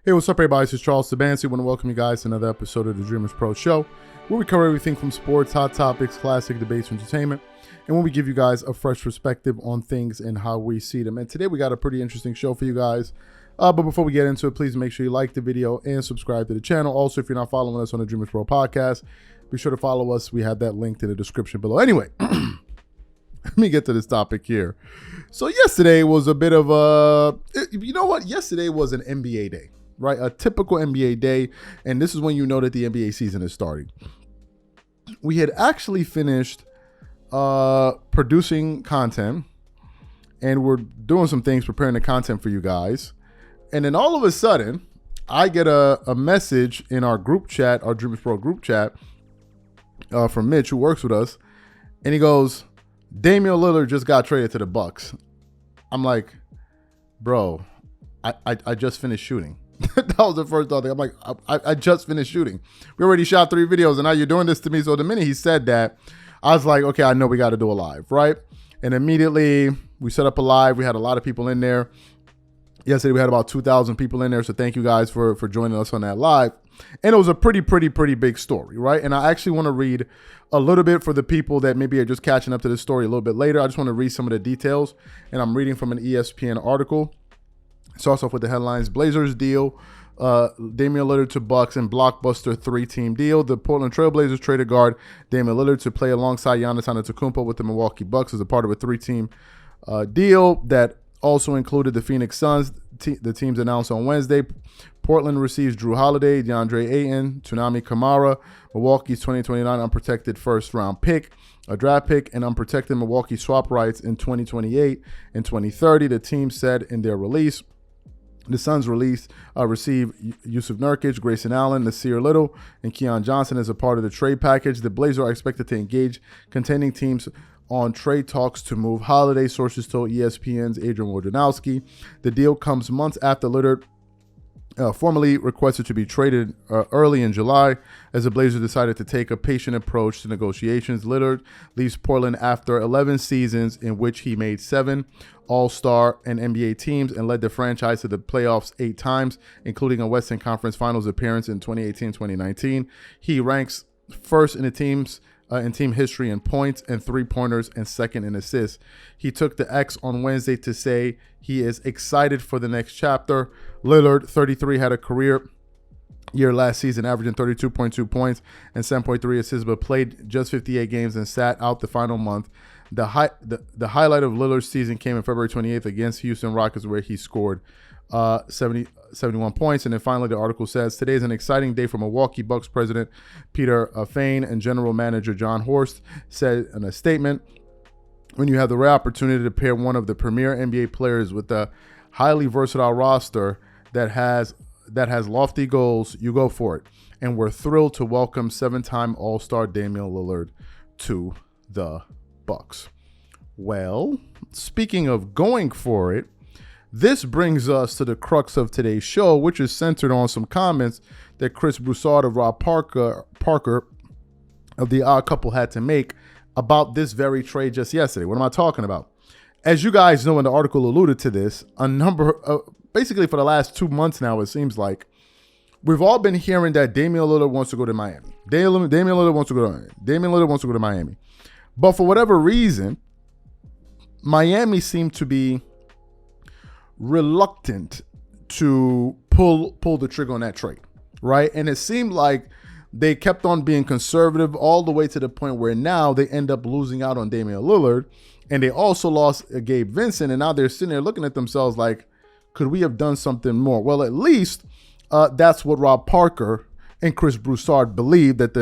Hey, what's up, everybody? This is Charles Sabansi. I want to welcome you guys to another episode of the Dreamerspro Show, where we cover everything from sports, hot topics, classic debates, entertainment, and when we give you guys a fresh perspective on things and how we see them. And today we got a pretty interesting show for you guys. But before we get into it, please make sure you like the video and subscribe to the channel. Also, if you're not following us on the Dreamerspro podcast, be sure to follow us. We have that link in the description below. Anyway, let me get to this topic here. So yesterday was a bit of a, you know what? Yesterday was an NBA day, right? A typical NBA day. And this is when you know that the NBA season is starting. We had actually finished producing content, and we're doing some things, preparing the content for you guys. And then all of a sudden, I get a message in our group chat, our Dreamerspro group chat, from Mitch, who works with us. And he goes, Damian Lillard just got traded to the Bucks. I'm like, bro, I just finished shooting. That was the first thought. I'm like, I just finished shooting. We already shot 3 videos, and now you're doing this to me. So the minute he said that, I was like, okay, I know we got to do a live, right? And immediately we set up a live. We had a lot of people in there. Yesterday we had about 2,000 people in there. So thank you guys for joining us on that live. And it was a pretty big story, right? And I actually want to read a little bit for the people that maybe are just catching up to this story a little bit later. I just want to read some of the details. And I'm reading from an ESPN article. It starts off with the headlines: Blazers deal, Damian Lillard to Bucks and blockbuster 3-team deal. The Portland Trail Blazers traded guard Damian Lillard to play alongside Giannis Antetokounmpo with the Milwaukee Bucks as a part of a 3-team deal that also included the Phoenix Suns. The teams announced on Wednesday. Portland receives Drew Holiday, DeAndre Ayton, Tsunami Kamara, Milwaukee's 2029 unprotected first-round pick, a draft pick, and unprotected Milwaukee swap rights in 2028 and 2030, the team said in their release. The Suns receive Yusuf Nurkic, Grayson Allen, Nasir Little, and Keon Johnson as a part of the trade package. The Blazers are expected to engage contending teams on trade talks to move Holiday, sources told ESPN's Adrian Wojnarowski. The deal comes months after Lillard formally requested to be traded early in July, as the Blazers decided to take a patient approach to negotiations. Lillard leaves Portland after 11 seasons in which he made 7 All-Star and NBA teams and led the franchise to the playoffs 8 times, including a Western Conference Finals appearance in 2018-2019. He ranks first in the team's in team history in points and 3-pointers and second in assists. He took the X on Wednesday to say he is excited for the next chapter. Lillard, 33, had a career year last season, averaging 32.2 points and 7.3 assists, but played just 58 games and sat out the final month. The highlight of Lillard's season came in February 28th against Houston Rockets, where he scored 71 points. And then finally, the article says, today is an exciting day for Milwaukee Bucks president Peter Fain and general manager John Horst said in a statement. When you have the rare opportunity to pair one of the premier NBA players with a highly versatile roster that has lofty goals, you go for it. And we're thrilled to welcome 7-time All-Star Damian Lillard to the Bucks. Well, speaking of going for it, this brings us to the crux of today's show, which is centered on some comments that Chris Broussard of Rob Parker of The Odd Couple had to make about this very trade just yesterday. What am I talking about? As you guys know, and the article alluded to this, basically for the last 2 months now, it seems like, we've all been hearing that Damian Lillard wants to go to Miami. Damian Lillard wants to go to Miami. Damian Lillard wants to go to Miami. But for whatever reason, Miami seemed to be reluctant to pull the trigger on that trade, right? And it seemed like they kept on being conservative all the way to the point where now they end up losing out on Damian Lillard, and they also lost Gabe Vincent, and now they're sitting there looking at themselves like, could we have done something more? Well, at least that's what Rob Parker and Chris Broussard believe, that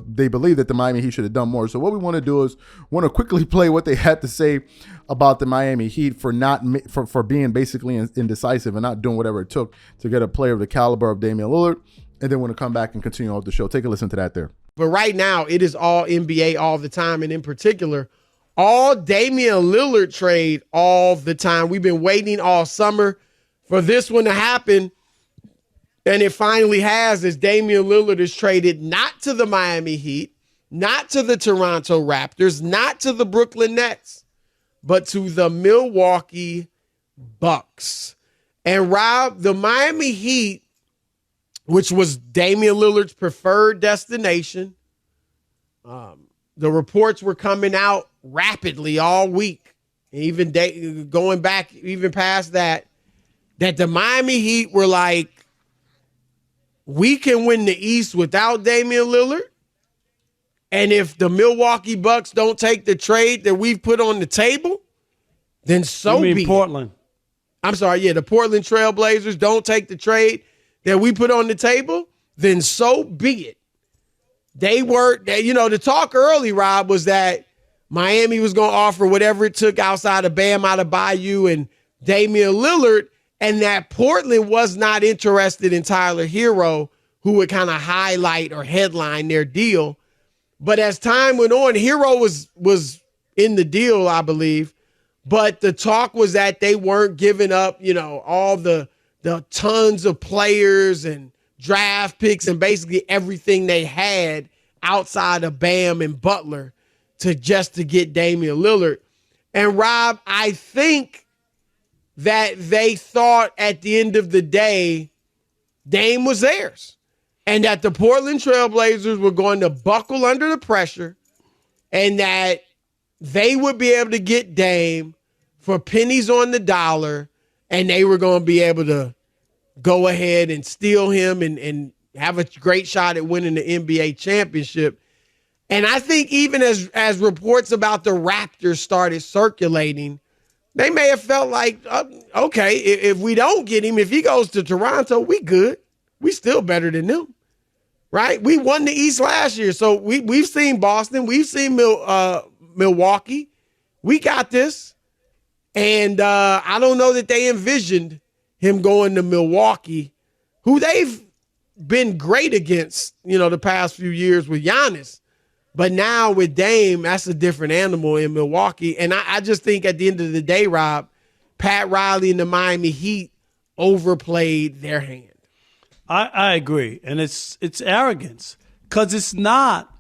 they believe that the Miami Heat should have done more. So what we want to do is want to quickly play what they had to say about the Miami Heat for being basically indecisive and not doing whatever it took to get a player of the caliber of Damian Lillard. And then we're going to come back and continue off the show. Take a listen to that there. But right now, it is all NBA all the time, and in particular, all Damian Lillard trade all the time. We've been waiting all summer for this one to happen. And it finally has, as Damian Lillard is traded not to the Miami Heat, not to the Toronto Raptors, not to the Brooklyn Nets, but to the Milwaukee Bucks. And Rob, the Miami Heat which was Damian Lillard's preferred destination. The reports were coming out rapidly all week, even going back even past that the Miami Heat were like, we can win the East without Damian Lillard. And if the Milwaukee Bucks don't take the trade that we've put on the table, then so be it. Portland. I'm sorry, the Portland Trail Blazers don't take the trade that we put on the table, then so be it. The talk early, Rob, was that Miami was going to offer whatever it took outside of Bam out of Bayou and Damian Lillard, and that Portland was not interested in Tyler Hero, who would kind of highlight or headline their deal. But as time went on, Hero was in the deal, I believe. But the talk was that they weren't giving up, all the tons of players and draft picks and basically everything they had outside of Bam and Butler to get Damian Lillard. And Rob, I think that they thought at the end of the day, Dame was theirs. And that the Portland Trail Blazers were going to buckle under the pressure and that they would be able to get Dame for pennies on the dollar, and they were going to be able to go ahead and steal him and have a great shot at winning the NBA championship. And I think even as reports about the Raptors started circulating, they may have felt like, okay, if we don't get him, if he goes to Toronto, we good. We still better than them, right? We won the East last year, so we've seen Boston. We've seen Milwaukee. We got this. And I don't know that they envisioned him going to Milwaukee, who they've been great against, the past few years with Giannis. But now with Dame, that's a different animal in Milwaukee. And I just think at the end of the day, Rob, Pat Riley and the Miami Heat overplayed their hand. I agree. And it's arrogance, because it's not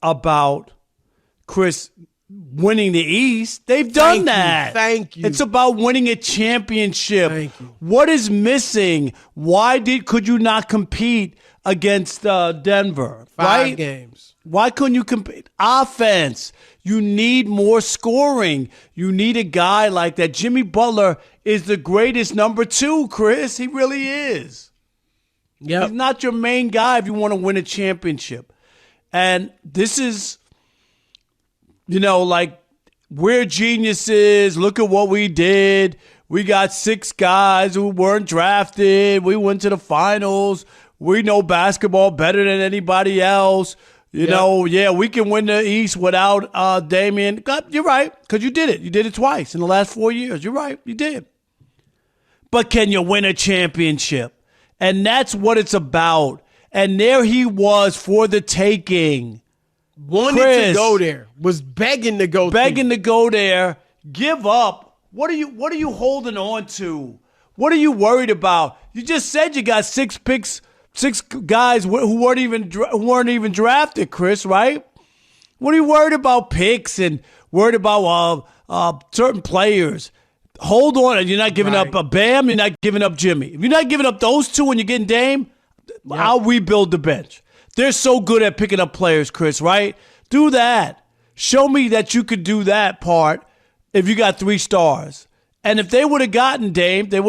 about Chris winning the East. They've done that. Thank you. It's about winning a championship. Thank you. What is missing? Why could you not compete against Denver? 5 games. Why couldn't you compete? Offense. You need more scoring. You need a guy like that. Jimmy Butler is the greatest number 2, Chris. He really is. Yep. He's not your main guy if you want to win a championship. And this is, like, we're geniuses. Look at what we did. We got 6 guys who weren't drafted. We went to the finals. We know basketball better than anybody else. We can win the East without Damian. You're right, because you did it. You did it twice in the last 4 years. You're right, you did. But can you win a championship? And that's what it's about. And there he was for the taking. Wanted to go there. Was begging to go there. Give up. What are you holding on to? What are you worried about? You just said you got 6 picks, 6 guys who weren't even drafted, Chris, right? What are you worried about picks and worried about certain players? Hold on. You're not giving up a Bam. You're not giving up Jimmy. If you're not giving up those 2 and you're getting Dame, I'll rebuild the bench. They're so good at picking up players, Chris, right? Do that. Show me that you could do that part if you got 3 stars. And if they would have gotten Dame, it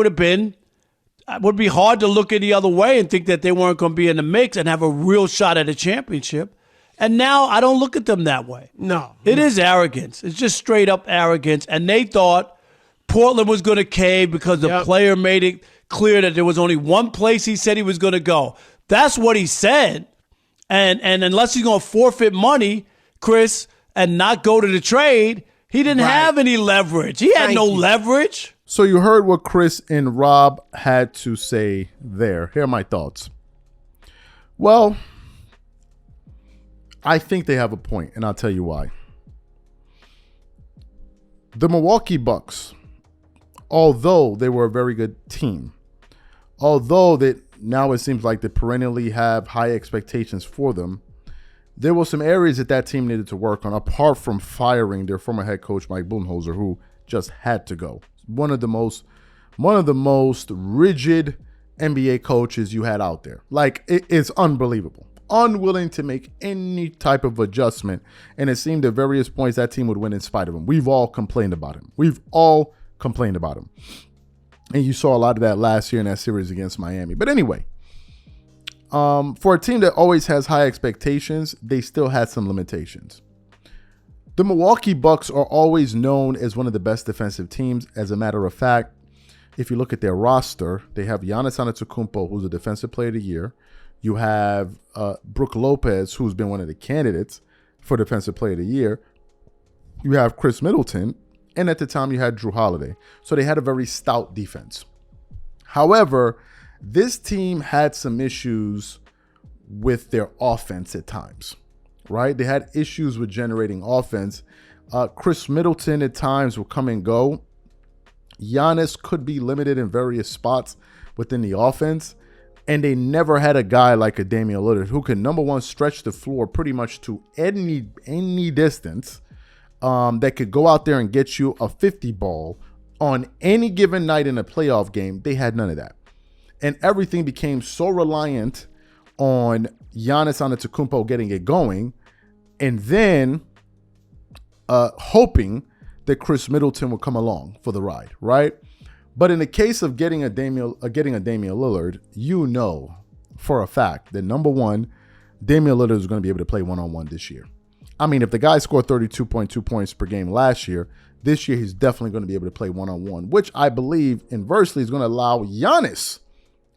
would be hard to look any other way and think that they weren't going to be in the mix and have a real shot at a championship. And now I don't look at them that way. No. It is arrogance. It's just straight up arrogance. And they thought Portland was going to cave because the player made it clear that there was only one place he said he was going to go. That's what he said. And unless he's going to forfeit money, Chris, and not go to the trade, he didn't have any leverage. He had no leverage. So you heard what Chris and Rob had to say there. Here are my thoughts. Well, I think they have a point, and I'll tell you why. The Milwaukee Bucks, although they were a very good team, although that now it seems like they perennially have high expectations for them, there were some areas that team needed to work on, apart from firing their former head coach Mike Budenholzer, who just had to go. One of the most rigid NBA coaches you had out there. Like, it's unbelievable. Unwilling to make any type of adjustment. And it seemed at various points that team would win in spite of him. We've all complained about him. And you saw a lot of that last year in that series against Miami. But anyway, for a team that always has high expectations, they still had some limitations. The Milwaukee Bucks are always known as one of the best defensive teams. As a matter of fact, if you look at their roster, they have Giannis Antetokounmpo, who's a Defensive Player of the Year. You have Brook Lopez, who's been one of the candidates for Defensive Player of the Year. You have Chris Middleton, and at the time you had Drew Holiday. So they had a very stout defense. However, this team had some issues with their offense at times, right? They had issues with generating offense. Chris Middleton at times will come and go. Giannis could be limited in various spots within the offense. And they never had a guy like a Damian Lillard who can, number one, stretch the floor pretty much to any distance, that could go out there and get you a 50 ball on any given night in a playoff game. They had none of that. And everything became so reliant on Giannis Antetokounmpo getting it going, and then hoping that Chris Middleton would come along for the ride, right? But in the case of getting a Damian Lillard, you know for a fact that, number one, Damian Lillard is going to be able to play one-on-one this year. I mean, if the guy scored 32.2 points per game last year, this year he's definitely going to be able to play one-on-one, which I believe inversely is going to allow Giannis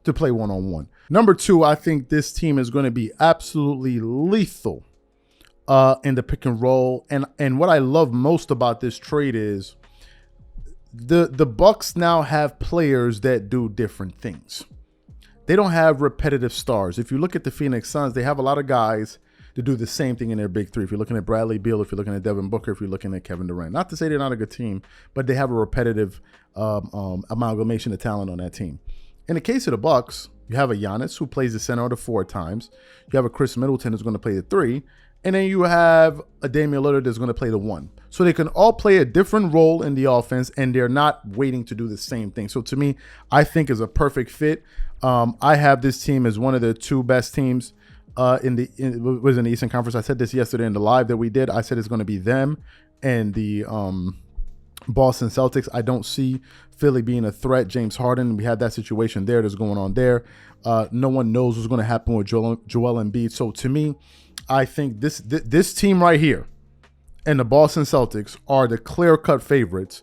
to play one-on-one. Number two, I think this team is going to be absolutely lethal in the pick and roll. And what I love most about this trade is the Bucks now have players that do different things. They don't have repetitive stars. If you look at the Phoenix Suns, they have a lot of guys to do the same thing in their big three. If you're looking at Bradley Beal, if you're looking at Devin Booker, if you're looking at Kevin Durant. Not to say they're not a good team, but they have a repetitive amalgamation of talent on that team. In the case of the Bucks, you have a Giannis who plays the center or the 4 times. You have a Chris Middleton who's going to play the 3. And then you have a Damian Lillard that's going to play the 1. So they can all play a different role in the offense, and they're not waiting to do the same thing. So to me, I think is a perfect fit. I have this team as one of the 2 best teams in the Eastern Conference. I said this yesterday in the live that we did. I said it's going to be them and the Boston Celtics. I don't see Philly being a threat. James Harden, we had that situation there that's going on there. No one knows what's going to happen with Joel Embiid. So to me, I think this team right here and the Boston Celtics are the clear-cut favorites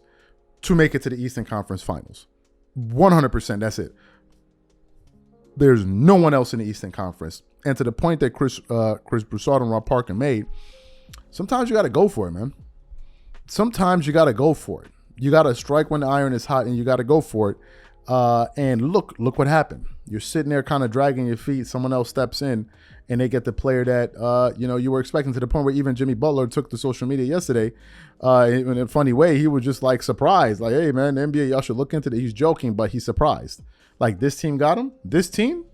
to make it to the Eastern Conference Finals. 100%, that's it. There's no one else in the Eastern Conference. And to the point that Chris Broussard and Rob Parker made, sometimes you got to go for it, man. Sometimes you got to go for it. You got to strike when the iron is hot, and you got to go for it. And look what happened. You're sitting there kind of dragging your feet. Someone else steps in, and they get the player that you were expecting, to the point where even Jimmy Butler took to social media yesterday in a funny way. He was just like surprised, like, "Hey man, the NBA, y'all should look into it." He's joking, but he's surprised. Like, this team got him. This team,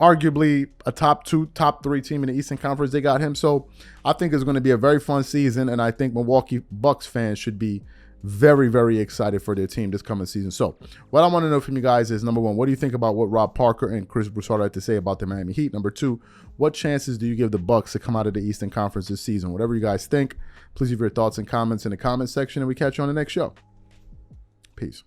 arguably a top 2, top 3 team in the Eastern Conference, they got him. So I think it's going to be a very fun season, and I think Milwaukee Bucks fans should be very, very excited for their team this coming season. So what I want to know from you guys is, number one, what do you think about what Rob Parker and Chris Broussard had to say about the Miami Heat? Number two, what chances do you give the Bucks to come out of the Eastern Conference this season? Whatever you guys think, please leave your thoughts and comments in the comment section, and we catch you on the next show. Peace.